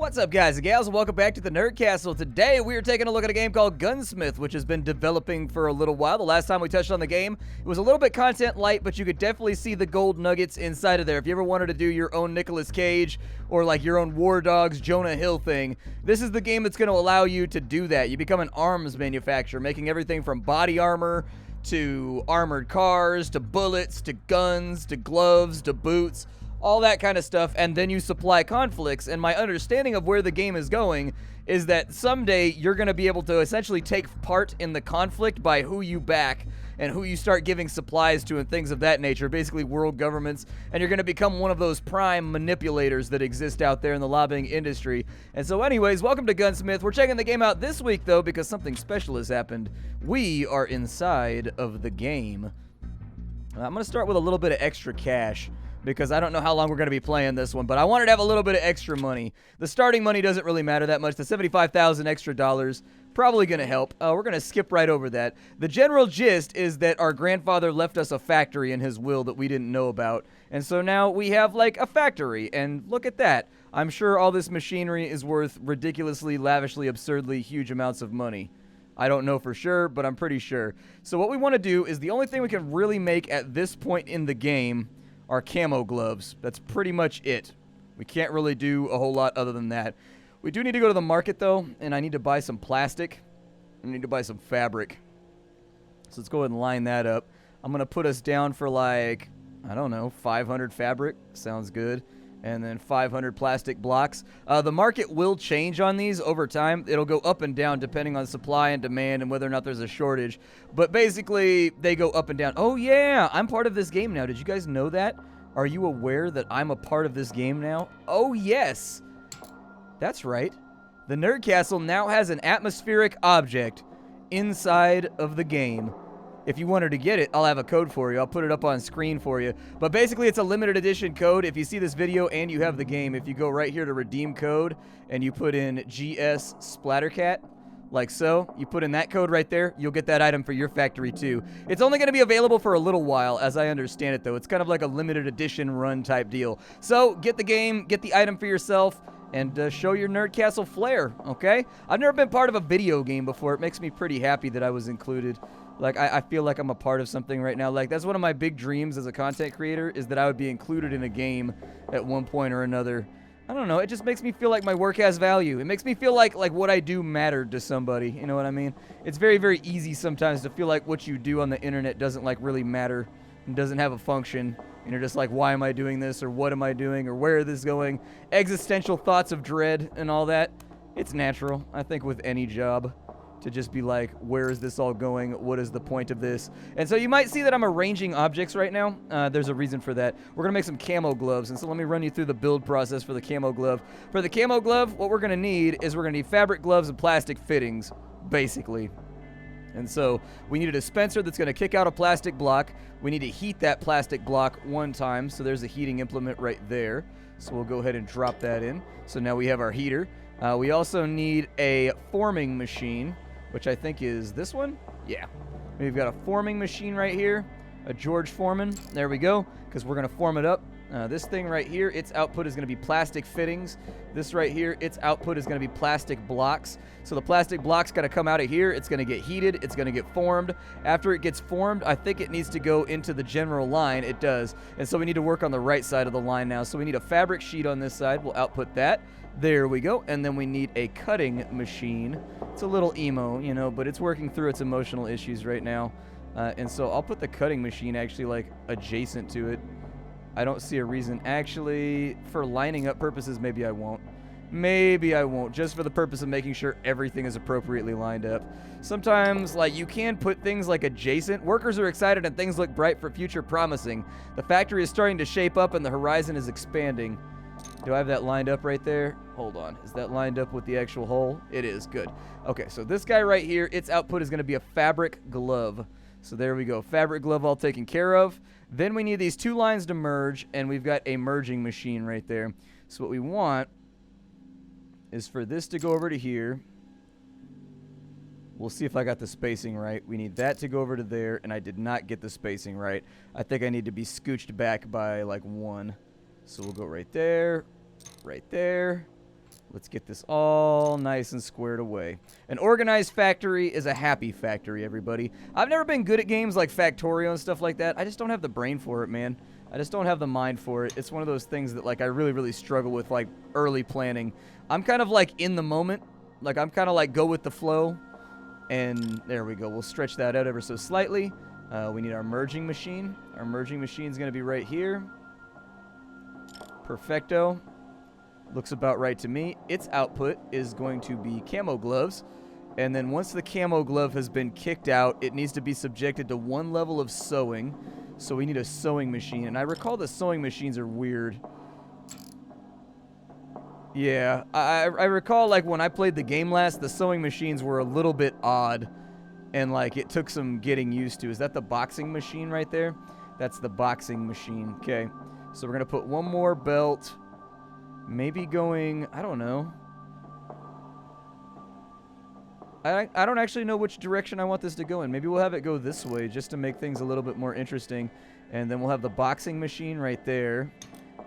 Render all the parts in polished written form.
What's up, guys and gals, and welcome back to the Nerd Castle. Today, we are taking a look at a game called Gunsmith, which has been developing for a little while. The last time we touched on the game, it was a little bit content light, but you could definitely see the gold nuggets inside of there. If you ever wanted to do your own Nicolas Cage or like your own War Dogs Jonah Hill thing, this is the game that's going to allow you to do that. You become an arms manufacturer, making everything from body armor to armored cars to bullets to guns to gloves to boots, all that kind of stuff, and then you supply conflicts. And my understanding of where the game is going is that someday you're going to be able to essentially take part in the conflict by who you back and who you start giving supplies to and things of that nature, basically world governments, and you're going to become one of those prime manipulators that exist out there in the lobbying industry. And so anyways, welcome to Gunsmith. We're checking the game out this week, though, because something special has happened. We are inside of the game. I'm going to start with a little bit of extra cash, because I don't know how long we're going to be playing this one, but I wanted to have a little bit of extra money. The starting money doesn't really matter that much. The 75,000 extra dollars probably going to help. We're going to skip right over that. The general gist is that our grandfather left us a factory in his will that we didn't know about, and so now we have like a factory, and look at that. I'm sure all this machinery is worth ridiculously, lavishly, absurdly huge amounts of money. I don't know for sure, but I'm pretty sure. So what we want to do is the only thing we can really make at this point in the game are camo gloves. That's pretty much it. We can't really do a whole lot other than that. We do need to go to the market, though, and I need to buy some plastic. I need to buy some fabric. So let's go ahead and line that up. I'm going to put us down for like, I don't know, 500 fabric. Sounds good. And then 500 plastic blocks. The market will change on these over time. It'll go up and down depending on supply and demand and whether or not there's a shortage. But basically, they go up and down. Oh, yeah, I'm part of this game now. Did you guys know that? Are you aware that I'm a part of this game now? Oh, yes. That's right. The Nerd Castle now has an atmospheric object inside of the game. If you wanted to get it, I'll have a code for you. I'll put it up on screen for you. But basically, it's a limited edition code. If you see this video and you have the game, if you go right here to redeem code and you put in GSSPLATTERCAT, like so, you put in that code right there, you'll get that item for your factory too. It's only going to be available for a little while, as I understand it, though. It's kind of like a limited edition run type deal. So get the game, get the item for yourself, and show your Nerd Castle flair, okay? I've never been part of a video game before. It makes me pretty happy that I was included. Like, I feel like I'm a part of something right now. Like, that's one of my big dreams as a content creator, is that I would be included in a game at one point or another. I don't know. It just makes me feel like my work has value. It makes me feel like what I do mattered to somebody. You know what I mean? It's very, very easy sometimes to feel like what you do on the internet doesn't, really matter and doesn't have a function. And you're just like, why am I doing this? Or what am I doing? Or where is this going? Existential thoughts of dread and all that. It's natural, I think, with any job, to just be like, where is this all going? What is the point of this? And so you might see that I'm arranging objects right now. There's a reason for that. We're going to make some camo gloves, and so let me run you through the build process for the camo glove. For the camo glove, what we're going to need is we're going to need fabric gloves and plastic fittings, basically. And so we need a dispenser that's going to kick out a plastic block. We need to heat that plastic block one time, so there's a heating implement right there. So we'll go ahead and drop that in. So now we have our heater. We also need a forming machine, which I think is this one. Yeah. We've got a forming machine right here, a George Foreman. There we go, because we're going to form it up. This thing right here, its output is going to be plastic fittings. This right here, its output is going to be plastic blocks. So the plastic block's got to come out of here. It's going to get heated. It's going to get formed. After it gets formed, I think it needs to go into the general line. It does. And so we need to work on the right side of the line now. So we need a fabric sheet on this side. We'll output that. There we go. And then we need a cutting machine. It's a little emo, you know, but it's working through its emotional issues right now. And so I'll put the cutting machine actually adjacent to it. I don't see a reason. Actually, for lining up purposes, maybe I won't. Maybe I won't, just for the purpose of making sure everything is appropriately lined up. Sometimes, you can put things adjacent. Workers are excited and things look bright for future promising. The factory is starting to shape up and the horizon is expanding. Do I have that lined up right there? Hold on. Is that lined up with the actual hole? It is. Good. Okay, so this guy right here, its output is going to be a fabric glove. So there we go. Fabric glove all taken care of. Then we need these two lines to merge, and we've got a merging machine right there. So what we want is for this to go over to here. We'll see if I got the spacing right. We need that to go over to there, and I did not get the spacing right. I think I need to be scooched back by 1. So we'll go right there, Let's get this all nice and squared away. An organized factory is a happy factory, everybody. I've never been good at games like Factorio and stuff like that. I just don't have the brain for it, man. I just don't have the mind for it. It's one of those things that, like, I really, really struggle with, like, early planning. I'm kind of, like, in the moment. Like, I'm kind of, like, go with the flow. And there we go. We'll stretch that out ever so slightly. We need our merging machine. Our merging machine is going to be right here. Perfecto. Looks about right to me. Its output is going to be camo gloves. And then once the camo glove has been kicked out, it needs to be subjected to 1 level of sewing. So we need a sewing machine. And I recall the sewing machines are weird. Yeah, I recall, like, when I played the game last, the sewing machines were a little bit odd. And, like, it took some getting used to. Is that the boxing machine right there? That's the boxing machine. Okay. So we're going to put 1 more belt. Maybe going, I don't know. I don't actually know which direction I want this to go in. Maybe we'll have it go this way just to make things a little bit more interesting. And then we'll have the boxing machine right there.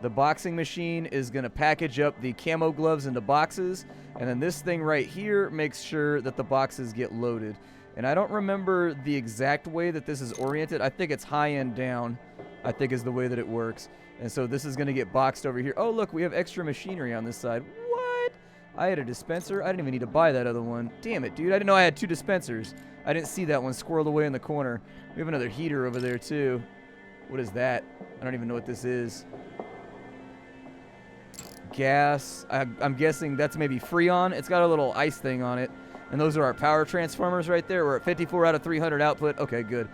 The boxing machine is going to package up the camo gloves into boxes. And then this thing right here makes sure that the boxes get loaded. And I don't remember the exact way that this is oriented. I think it's high and down, I think is the way that it works. And so this is going to get boxed over here. Oh, look, we have extra machinery on this side. What? I had a dispenser? I didn't even need to buy that other one. Damn it, dude. I didn't know I had 2 dispensers. I didn't see that one squirreled away in the corner. We have another heater over there, too. What is that? I don't even know what this is. Gas. I'm guessing that's maybe Freon. It's got a little ice thing on it. And those are our power transformers right there. We're at 54 out of 300 output. Okay, good.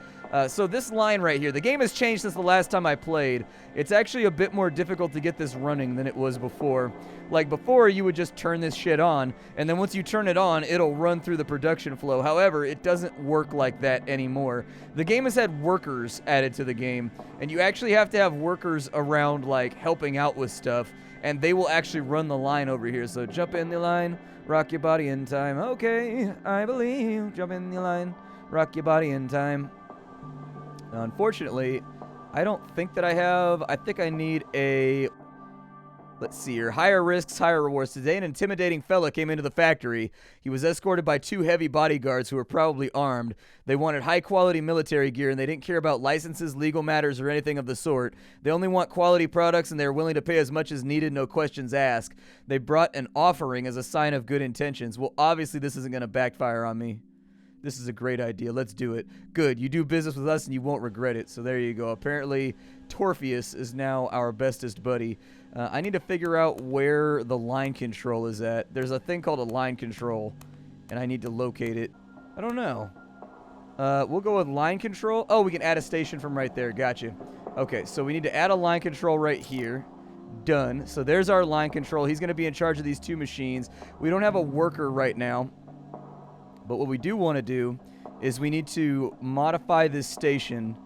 So this line right here, the game has changed since the last time I played. It's actually a bit more difficult to get this running than it was before. Like before, you would just turn this shit on, and then once you turn it on, it'll run through the production flow. However, it doesn't work like that anymore. The game has had workers added to the game, and you actually have to have workers around, like, helping out with stuff, and they will actually run the line over here. So jump in the line, rock your body in time. Okay, I believe. Jump in the line, rock your body in time. Now, unfortunately, I don't think that I have. I think I need a, let's see here, higher risks, higher rewards. Today, an intimidating fella came into the factory. He was escorted by 2 heavy bodyguards who were probably armed. They wanted high-quality military gear, and they didn't care about licenses, legal matters, or anything of the sort. They only want quality products, and they're willing to pay as much as needed, no questions asked. They brought an offering as a sign of good intentions. Well, obviously, this isn't going to backfire on me. This is a great idea. Let's do it. Good. You do business with us and you won't regret it. So there you go. Apparently, Torpheus is now our bestest buddy. I need to figure out where the line control is at. There's a thing called a line control, and I need to locate it. I don't know. We'll go with line control. Oh, we can add a station from right there. Gotcha. Okay, so we need to add a line control right here. Done. So there's our line control. He's going to be in charge of these 2 machines. We don't have a worker right now. But what we do want to do is we need to modify this station.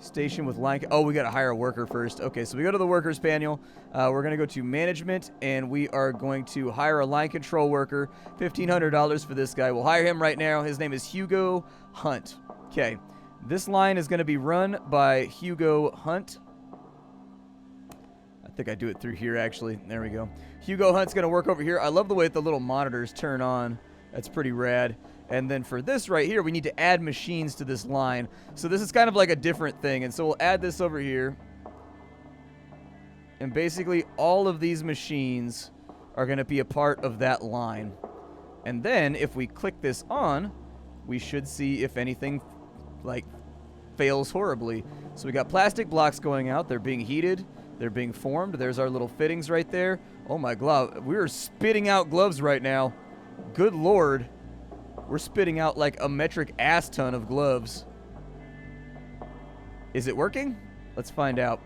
Station with line. Oh, we got to hire a worker first. Okay, so we go to the workers panel. We're going to go to management, and we are going to hire a line control worker. $1,500 for this guy. We'll hire him right now. His name is Hugo Hunt. Okay, this line is going to be run by Hugo Hunt. I think I do it through here, actually. There we go. Hugo Hunt's going to work over here. I love the way that the little monitors turn on. That's pretty rad. And then for this right here, we need to add machines to this line. So this is kind of like a different thing. And so we'll add this over here. And basically all of these machines are going to be a part of that line. And then if we click this on, we should see if anything like fails horribly. So we got plastic blocks going out. They're being heated. They're being formed. There's our little fittings right there. Oh my glove. We're spitting out gloves right now. Good Lord. We're spitting out like a metric ass ton of gloves. Is it working? Let's find out.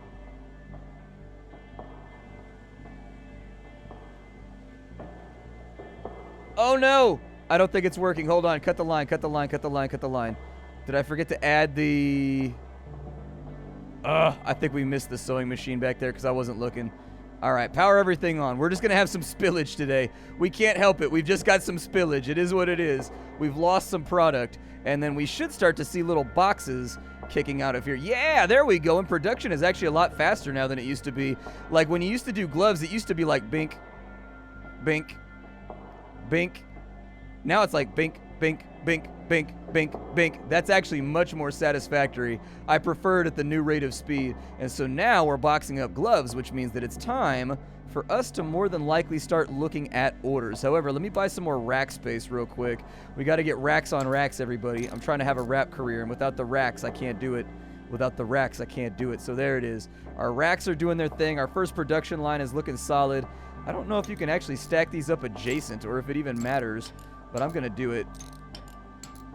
Oh no! I don't think it's working. Hold on. Cut the line, cut the line, cut the line, cut the line. Did I forget to add the... I think we missed the sewing machine back there because I wasn't looking. All right, power everything on. We're just going to have some spillage today. We can't help it. We've just got some spillage. It is what it is. We've lost some product. And then we should start to see little boxes kicking out of here. Yeah, there we go. And production is actually a lot faster now than it used to be. Like when you used to do gloves, it used to be like bink, bink, bink. Now it's like bink, bink, bink, bink, bink, bink. That's actually much more satisfactory. I prefer it at the new rate of speed. And so now we're boxing up gloves, which means that it's time for us to more than likely start looking at orders. However, let me buy some more rack space real quick. We got to get racks on racks, everybody. I'm trying to have a rap career, and without the racks, I can't do it. Without the racks, I can't do it. So there it is. Our racks are doing their thing. Our first production line is looking solid. I don't know if you can actually stack these up adjacent or if it even matters, but I'm going to do it.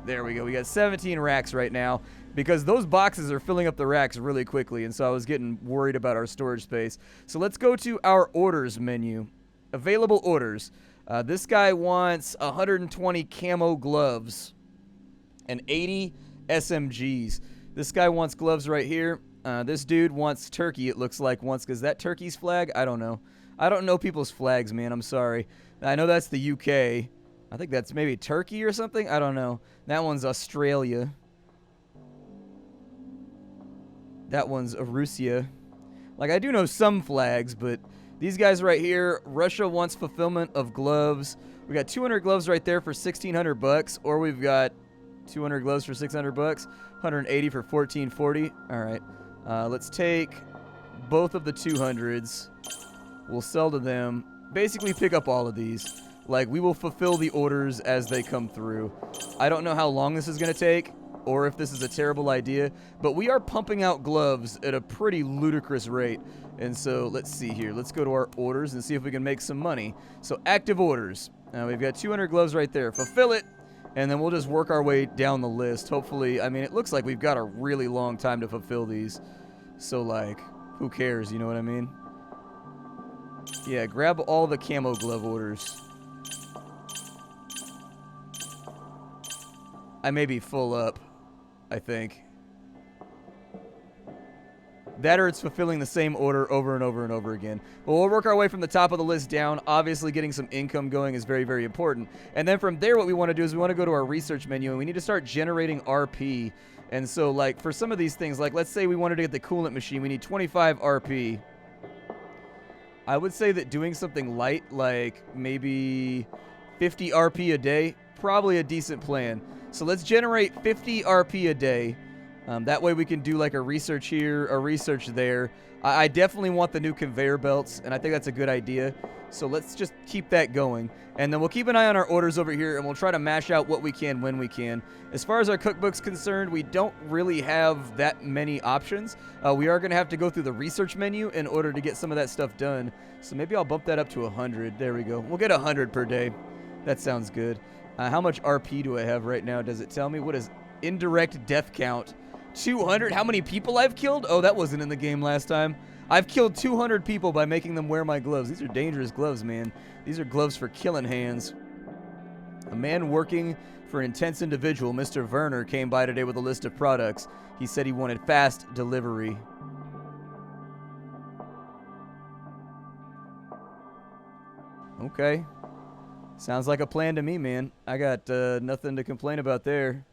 There we go. We got 17 racks right now because those boxes are filling up the racks really quickly, and so I was getting worried about our storage space. So let's go to our orders menu. Available orders. This guy wants 120 camo gloves and 80 SMGs. This guy wants gloves right here. This dude wants turkey, it looks like, once. Is that Turkey's flag? I don't know. I don't know people's flags, man. I'm sorry. I know that's the UK. I think that's maybe Turkey or something. I don't know. That one's Australia. That one's Russia. Like, I do know some flags, but these guys right here, Russia wants fulfillment of gloves. We got 200 gloves right there for 1,600 bucks, or we've got 200 gloves for 600 bucks, 180 for 1440. All right. Let's take both of the 200s. We'll sell to them. Basically pick up all of these. Like, we will fulfill the orders as they come through. I don't know how long this is going to take or if this is a terrible idea, but we are pumping out gloves at a pretty ludicrous rate. And so let's see here. Let's go to our orders and see if we can make some money. So active orders. We've got 200 gloves right there. Fulfill it. And then we'll just work our way down the list. Hopefully, I mean, it looks like we've got a really long time to fulfill these. So, like, who cares? You know what I mean? Yeah, grab all the camo glove orders. I may be full up, I think. That or it's fulfilling the same order over and over and over again. But we'll work our way from the top of the list down. Obviously, getting some income going is very, very important. And then from there, what we want to do is we want to go to our research menu, and we need to start generating RP. And so, like, for some of these things, like, let's say we wanted to get the coolant machine. We need 25 RP. I would say that doing something light, like maybe 50 RP a day, probably a decent plan. So let's generate 50 RP a day. That way we can do like a research here, a research there. I definitely want the new conveyor belts, and I think that's a good idea. So let's just keep that going. And then we'll keep an eye on our orders over here, and we'll try to mash out what we can when we can. As far as our cookbook's concerned, we don't really have that many options. We are going to have to go through the research menu in order to get some of that stuff done. So maybe I'll bump that up to 100. There we go. We'll get 100 per day. That sounds good. How much RP do I have right now? Does it tell me? What is indirect death count? 200? How many people I've killed? Oh, that wasn't in the game last time. I've killed 200 people by making them wear my gloves. These are dangerous gloves, man. These are gloves for killing hands. A man working for an intense individual, Mr. Werner, came by today with a list of products. He said he wanted fast delivery. Okay. Sounds like a plan to me, man. I got nothing to complain about there.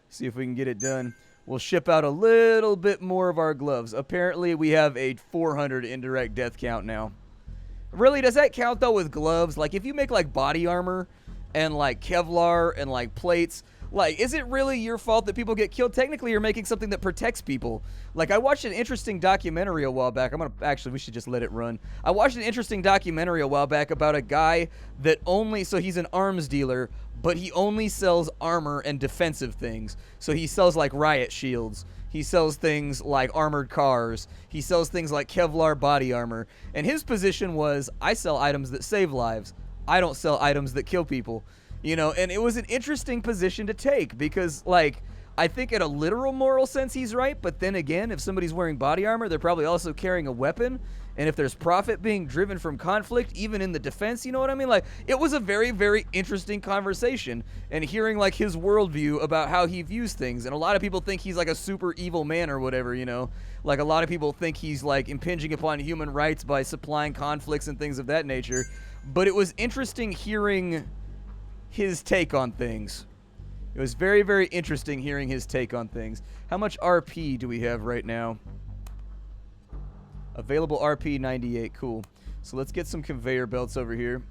See if we can get it done. We'll ship out a little bit more of our gloves. Apparently, we have a 400 indirect death count now. Really, does that count, though, with gloves? Like, if you make, like, body armor and, like, Kevlar and, like, plates, like, is it really your fault that people get killed? Technically, you're making something that protects people. Like, I watched an interesting documentary a while back. Actually, we should just let it run. I watched an interesting documentary a while back about a guy that so he's an arms dealer, but he only sells armor and defensive things. So he sells, like, riot shields. He sells things like armored cars. He sells things like Kevlar body armor. And his position was, I sell items that save lives. I don't sell items that kill people. You know, and it was an interesting position to take because, like, I think in a literal moral sense he's right, but then again, if somebody's wearing body armor, they're probably also carrying a weapon, and if there's profit being driven from conflict, even in the defense, you know what I mean? Like, it was a very, very interesting conversation, and hearing, like, his worldview about how he views things, and a lot of people think he's, like, a super evil man or whatever, you know? Like, a lot of people think he's, like, impinging upon human rights by supplying conflicts and things of that nature, but it was interesting hearing his take on things. It was very, very interesting hearing his take on things. How much RP do we have right now? Available RP 98. Cool. So let's get some conveyor belts over here.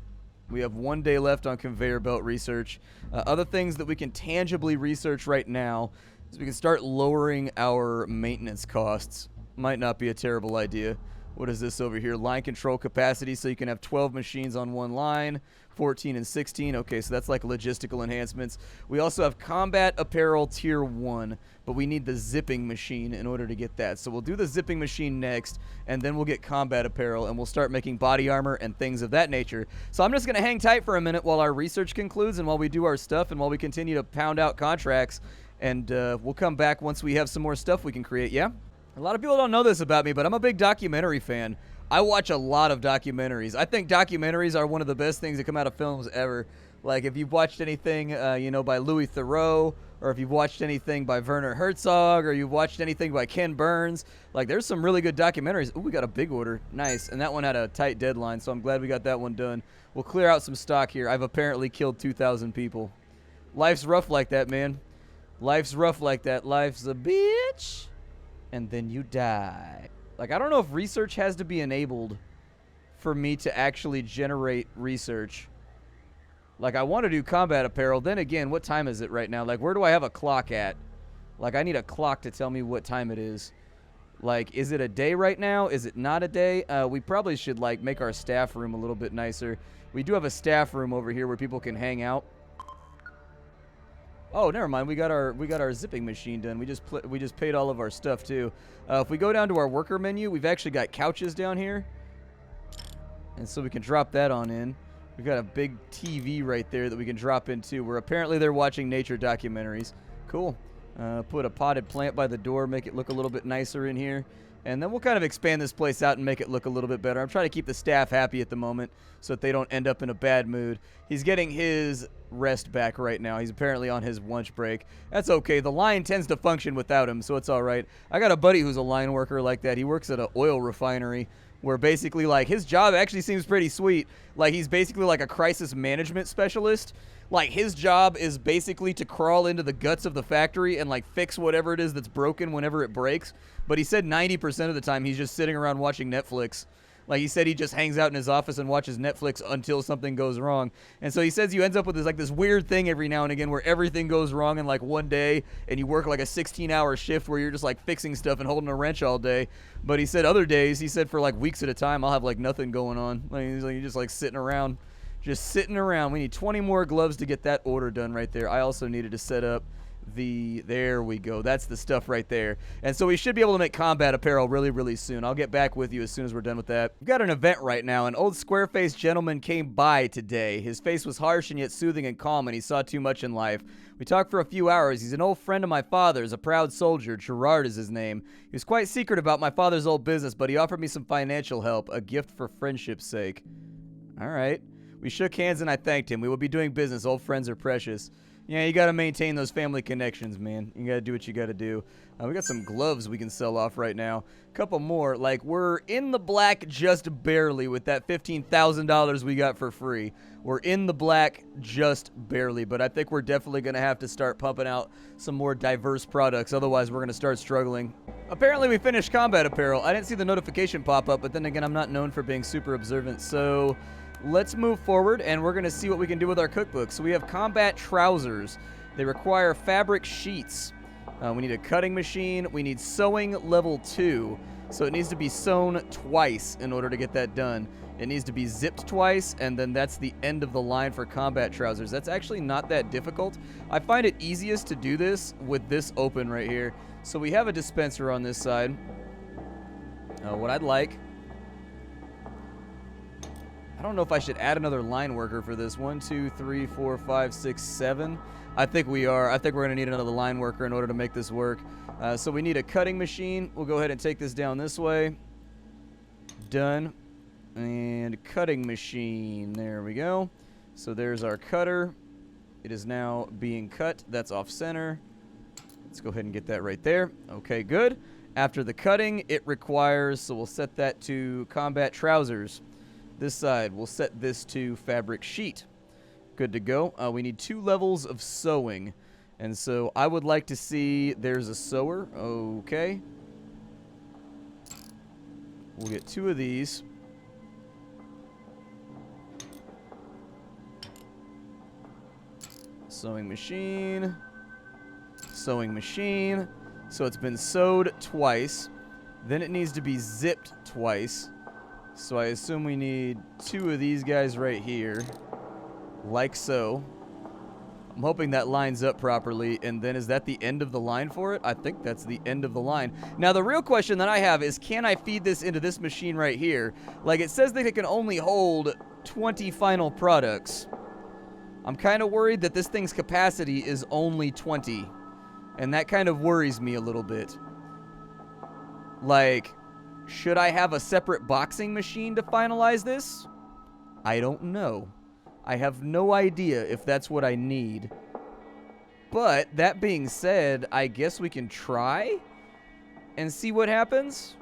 We have 1 day left on conveyor belt research. Other things that we can tangibly research right now is we can start lowering our maintenance costs. Might not be a terrible idea. What is this over here? Line control capacity, so you can have 12 machines on one line, 14 and 16. Okay, so that's like logistical enhancements. We also have combat apparel tier 1, but we need the zipping machine in order to get that. So we'll do the zipping machine next, and then we'll get combat apparel, and we'll start making body armor and things of that nature. So I'm just going to hang tight for a minute while our research concludes and while we do our stuff and while we continue to pound out contracts, and we'll come back once we have some more stuff we can create, yeah? A lot of people don't know this about me, but I'm a big documentary fan. I watch a lot of documentaries. I think documentaries are one of the best things that come out of films ever. Like, if you've watched anything, by Louis Theroux, or if you've watched anything by Werner Herzog, or you've watched anything by Ken Burns, like, there's some really good documentaries. Ooh, we got a big order. Nice. And that one had a tight deadline, so I'm glad we got that one done. We'll clear out some stock here. I've apparently killed 2,000 people. Life's rough like that, man. Life's rough like that. Life's a bitch. And then you die. Like, I don't know if research has to be enabled for me to actually generate research. Like, I want to do combat apparel. Then again, what time is it right now? Like, where do I have a clock at? Like, I need a clock to tell me what time it is. Like, is it a day right now? Is it not a day? We probably should, like, make our staff room a little bit nicer. We do have a staff room over here where people can hang out. Oh, never mind. We got our zipping machine done. We just paid all of our stuff too. If we go down to our worker menu, we've actually got couches down here, and so we can drop that on in. We've got a big TV right there that we can drop into, where apparently they're watching nature documentaries. Cool. Put a potted plant by the door, make it look a little bit nicer in here. And then we'll kind of expand this place out and make it look a little bit better. I'm trying to keep the staff happy at the moment so that they don't end up in a bad mood. He's getting his rest back right now. He's apparently on his lunch break. That's okay. The line tends to function without him, so it's all right. I got a buddy who's a line worker like that. He works at an oil refinery where basically, like, his job actually seems pretty sweet. Like, he's basically like a crisis management specialist. Like, his job is basically to crawl into the guts of the factory and, like, fix whatever it is that's broken whenever it breaks. But he said 90% of the time he's just sitting around watching Netflix. Like, he said he just hangs out in his office and watches Netflix until something goes wrong. And so he says you ends up with this weird thing every now and again where everything goes wrong in, like, one day, and you work, like, a 16-hour shift where you're just, like, fixing stuff and holding a wrench all day. But he said other days, he said for, like, weeks at a time, I'll have, like, nothing going on. Like, he's like, you're just, like, sitting around. Just sitting around. We need 20 more gloves to get that order done right there. I also needed to set up there we go. That's the stuff right there. And so we should be able to make combat apparel really, really soon. I'll get back with you as soon as we're done with that. We've got an event right now. An old square-faced gentleman came by today. His face was harsh and yet soothing and calm, and he saw too much in life. We talked for a few hours. He's an old friend of my father's, a proud soldier. Gerard is his name. He was quite secret about my father's old business, but he offered me some financial help, a gift for friendship's sake. All right. We shook hands and I thanked him. We will be doing business. Old friends are precious. Yeah, you got to maintain those family connections, man. You got to do what you got to do. We got some gloves we can sell off right now. A couple more. Like, we're in the black just barely with that $15,000 we got for free. We're in the black just barely, but I think we're definitely going to have to start pumping out some more diverse products. Otherwise, we're going to start struggling. Apparently, we finished combat apparel. I didn't see the notification pop up, but then again, I'm not known for being super observant, so let's move forward, and we're going to see what we can do with our cookbook. So we have combat trousers. They require fabric sheets. We need a cutting machine. We need sewing level 2. So it needs to be sewn twice in order to get that done. It needs to be zipped twice, and then that's the end of the line for combat trousers. That's actually not that difficult. I find it easiest to do this with this open right here. So we have a dispenser on this side. What I'd like, I don't know if I should add another line worker for this. 1, 2, 3, 4, 5, 6, 7. I think we are. I think we're going to need another line worker in order to make this work. So we need a cutting machine. We'll go ahead and take this down this way. Done. And cutting machine. There we go. So there's our cutter. It is now being cut. That's off center. Let's go ahead and get that right there. Okay, good. After the cutting, it requires, so we'll set that to combat trousers. This side, we'll set this to fabric sheet. Good to go. We need 2 levels of sewing. And so I would like to see, there's a sewer. Okay. We'll get 2 of these. Sewing machine. Sewing machine. So it's been sewed twice. Then it needs to be zipped twice. So I assume we need 2 of these guys right here. Like so. I'm hoping that lines up properly. And then is that the end of the line for it? I think that's the end of the line. Now the real question that I have is, can I feed this into this machine right here? Like, it says that it can only hold 20 final products. I'm kind of worried that this thing's capacity is only 20. And that kind of worries me a little bit. Like, should I have a separate boxing machine to finalize this? I don't know. I have no idea if that's what I need. But, that being said, I guess we can try and see what happens.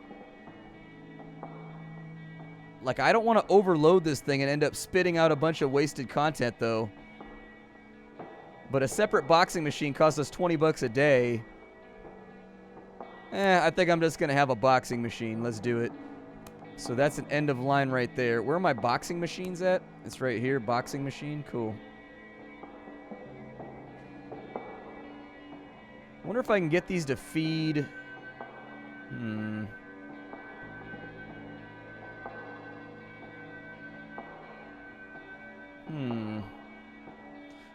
Like, I don't want to overload this thing and end up spitting out a bunch of wasted content, though. But a separate boxing machine costs us 20 bucks a day. I think I'm just going to have a boxing machine. Let's do it. So that's an end of line right there. Where are my boxing machines at? It's right here. Boxing machine. Cool. I wonder if I can get these to feed.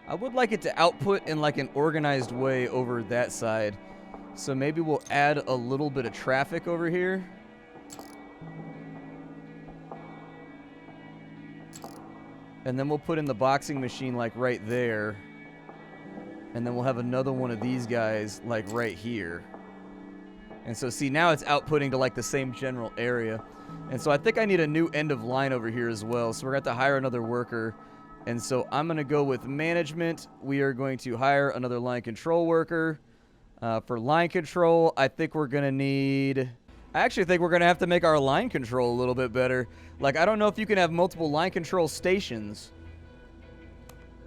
I would like it to output in like an organized way over that side. So maybe we'll add a little bit of traffic over here. And then we'll put in the boxing machine like right there. And then we'll have another one of these guys like right here. And so see, now it's outputting to like the same general area. And so I think I need a new end of line over here as well. So we're going to have to hire another worker. And so I'm going to go with management. We are going to hire another line control worker. For line control, I think we're going to need... I actually think we're going to have to make our line control a little bit better. Like, I don't know if you can have multiple line control stations.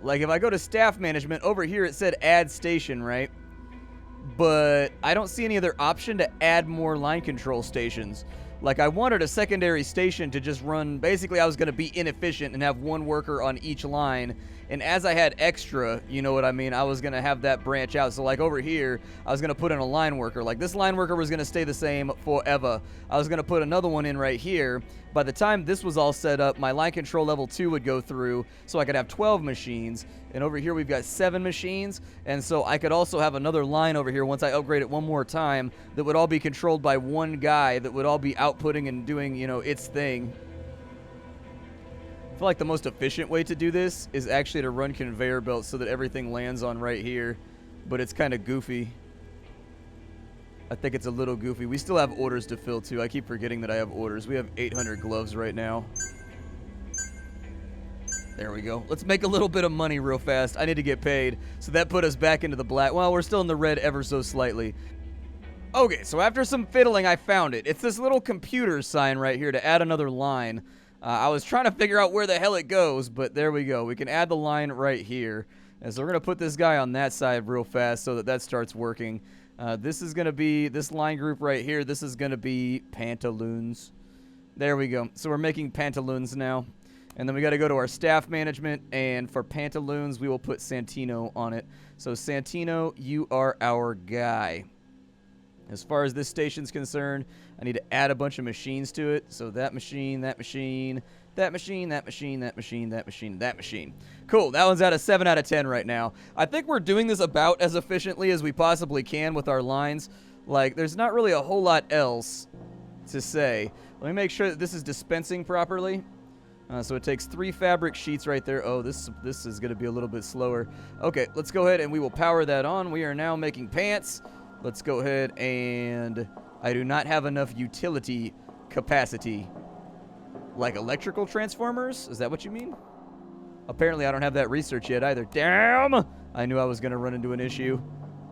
Like, if I go to staff management, over here it said add station, right? But I don't see any other option to add more line control stations. Like, I wanted a secondary station to just run... Basically, I was going to be inefficient and have one worker on each line. And as I had extra, you know what I mean, I was going to have that branch out. So, like, over here, I was going to put in a line worker. Like, this line worker was going to stay the same forever. I was going to put another one in right here. By the time this was all set up, my line control level 2 would go through, so I could have 12 machines. And over here, we've got 7 machines. And so I could also have another line over here once I upgrade it one more time that would all be controlled by one guy that would all be outputting and doing, you know, its thing. I feel like the most efficient way to do this is actually to run conveyor belts so that everything lands on right here. But it's kind of goofy. I think it's a little goofy. We still have orders to fill, too. I keep forgetting that I have orders. We have 800 gloves right now. There we go. Let's make a little bit of money real fast. I need to get paid. So that put us back into the black. Well, we're still in the red ever so slightly. Okay, so after some fiddling, I found it. It's this little computer sign right here to add another line. I was trying to figure out where the hell it goes, but there we go. We can add the line right here. And so we're going to put this guy on that side real fast so that that starts working. This is going to be this line group right here. This is going to be pantaloons. There we go. So we're making pantaloons now. And then we got to go to our staff management. And for pantaloons, we will put Santino on it. So Santino, you are our guy. As far as this station's concerned, I need to add a bunch of machines to it. So that machine, that machine, that machine, that machine, that machine, that machine, that machine. Cool. That one's at a 7 out of 10 right now. I think we're doing this about as efficiently as we possibly can with our lines. Like, there's not really a whole lot else to say. Let me make sure that this is dispensing properly. So it takes 3 fabric sheets right there. Oh, this is going to be a little bit slower. Okay, let's go ahead and we will power that on. We are now making pants. Let's go ahead and... I do not have enough utility capacity. Like electrical transformers? Is that what you mean? Apparently I don't have that research yet either. Damn! I knew I was going to run into an issue.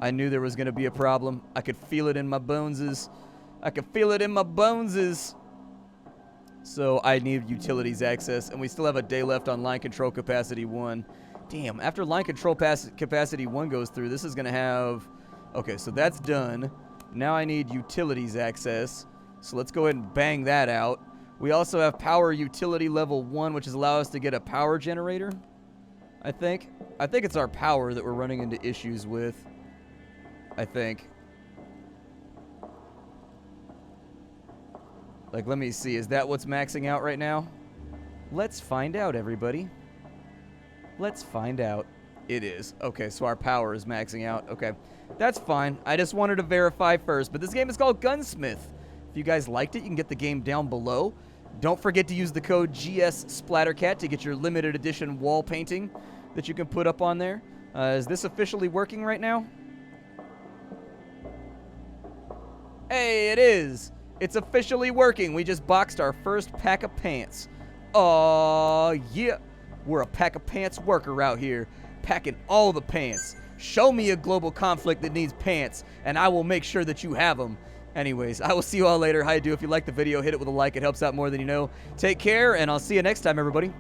I knew there was going to be a problem. I could feel it in my boneses. I could feel it in my boneses. So I need utilities access. And we still have a day left on line control capacity 1. Damn, after line control capacity 1 goes through, this is going to have... Okay, so that's done. Now I need utilities access. So let's go ahead and bang that out. We also have power utility level 1, which is allow us to get a power generator. I think it's our power that we're running into issues with. I think. Like, let me see. Is that what's maxing out right now? Let's find out, everybody. Let's find out. It is. Okay, so our power is maxing out. Okay, that's fine. I just wanted to verify first. But this game is called Gunsmith. If you guys liked it, you can get the game down below. Don't forget to use the code GSSPLATTERCAT to get your limited edition wall painting that you can put up on there. Is this officially working right now? Hey, it is. It's officially working. We just boxed our first pack of pants. Oh, yeah. We're a pack of pants worker out here, packing all the pants. Show me a global conflict that needs pants, and I will make sure that you have them. Anyways, I will see you all later. How you do? If you like the video, hit it with a like. It helps out more than you know. Take care, and I'll see you next time, everybody.